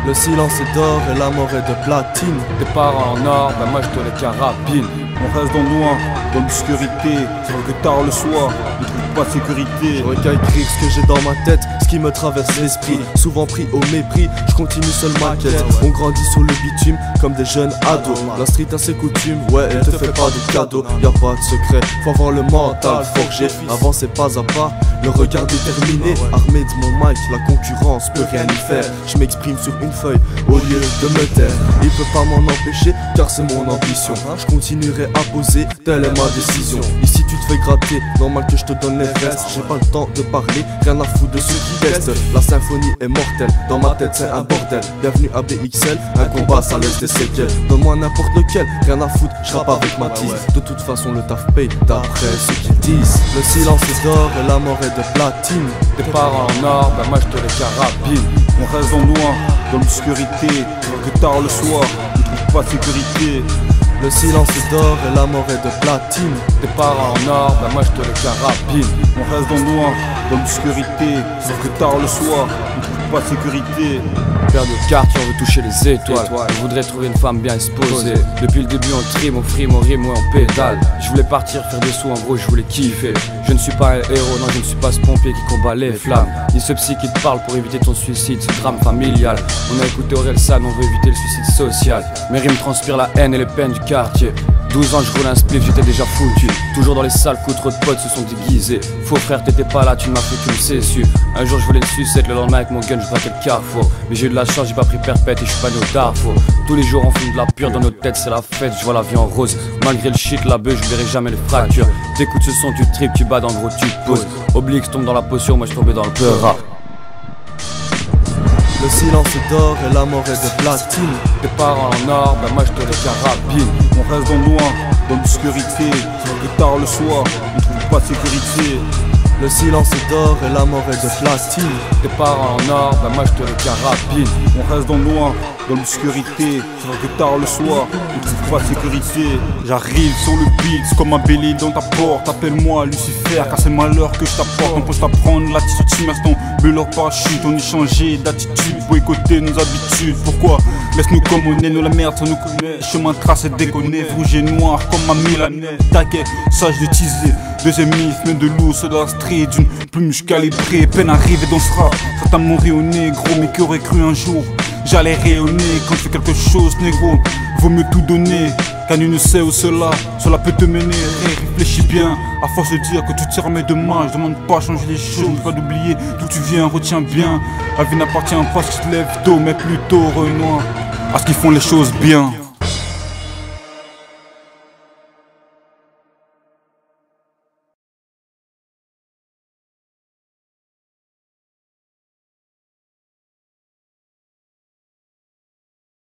Le silence est d'or et la mort est de platine. Tes parents en or, ben moi je te les carabine. On reste dans le noir, dans l'obscurité. C'est vrai que tard le soir, on ne trouve pas de sécurité. J'aurais qu'à écrire ce que j'ai dans ma tête, ce qui me traverse l'esprit. Souvent pris au mépris, je continue seul ma quête. On grandit sur le bitume comme des jeunes ados. La street a ses coutumes, ouais, elle te fait pas de cadeaux. Y'a pas de secret, faut avoir le mental forgé. Avancer pas à pas, le regard déterminé. Armé de mon mic, la concurrence peut rien y faire. Je m'exprime sur une feuille au lieu de me taire. Il peut pas m'en empêcher car c'est mon ambition. Je continuerai à poser, telle est ma décision. Ici tu te fais gratter, normal que je te donne les restes. J'ai pas le temps de parler, rien à foutre de ceux qui testent. La symphonie est mortelle, dans ma tête c'est un bordel. Bienvenue à BXL, un combat ça laisse des séquelles. Donne-moi n'importe lequel, rien à foutre, je rappe avec ma tease. De toute façon le taf paye, d'après ce qu'ils disent. Le silence est d'or et la mort est de platine. Tes parents en or, ben moi je te les carabine. On reste dans le noir, dans l'obscurité. C'est vrai que tard le soir, on ne trouve pas de sécurité. Le silence est d'or et la mort est de platine. Tes parents en or, ben moi je te les carabine. On reste dans le noir, dans l'obscurité. C'est vrai que tard le soir, on ne trouve pas de sécurité. Père de quartier, on veut toucher les étoiles. Je voudrais trouver une femme bien exposée. Depuis le début on trime, on frime, on rime, ouais on pédale. Je voulais partir faire des sous, en gros je voulais kiffer. Je ne suis pas un héros, non je ne suis pas ce pompier qui combat les flammes. Ni ce psy qui te parle pour éviter ton suicide, ce drame familial. On a écouté Aurel San, on veut éviter le suicide social. Mes rimes transpirent la haine et les peines du quartier. 12 ans je roule un spliff, j'étais déjà foutu. Toujours dans les salles, coup trop de potes se sont déguisés. Faux frère, t'étais pas là, tu ne m'as fait qu'une cessu. Un jour je voulais une sucette, le lendemain avec mon gun je braquais le carrefour. Mais j'ai eu de la chance, j'ai pas pris perpète et je suis pas né au Darfour. Tous les jours on fume de la pure, dans nos têtes c'est la fête, je vois la vie en rose. Malgré le shit, la beuh, je verrai jamais les fractures. T'écoutes ce son, tu tripes, tu bats, en gros tu te poses. Oblique, tombe dans la potion, moi je tombais dans le peur. Le silence est d'or et la mort est de platine. Tes parents en or, ben moi je te les carabine. On reste dans le noir, dans l'obscurité. C'est vrai que tard le soir, on ne trouve pas de sécurité. Le silence est d'or et la mort est de platine. Tes parents en or, ben moi je te les carabine. On reste dans le noir, dans l'obscurité. C'est vrai que tard le soir, on ne trouve pas de sécurité. J'arrive sur le beat, comme un bélier dans ta porte. Appelle-moi Lucifer, car c'est le malheur que je t'apporte. On peut t'apprendre l'attitude, mais ton leur parachute. On est changé d'attitude, boycotter nos habitudes. Pourquoi? Laisse-nous comme on est, nous la merde, ça nous connaît. Chemin tracé déconné, rouge et noir comme ma Milanais. Taquet, sage de teaser. Deuxième mythe, mais de l'eau sur la street. D'une plume calibrée, peine arrivée dans ce rap. Certains m'ont ri au nez, gros, mais qui aurait cru un jour j'allais rayonner quand je fais quelque chose, négro. Vaut mieux tout donner, car nul ne sait où cela peut te mener. Réfléchis bien, à force de dire que tout t'y remet demain. Je demande pas à changer les choses, pas d'oublier d'où tu viens, retiens bien. La vie n'appartient pas à ce qui te lève tôt, mais plutôt Renoir, à ce qu'ils font les choses bien.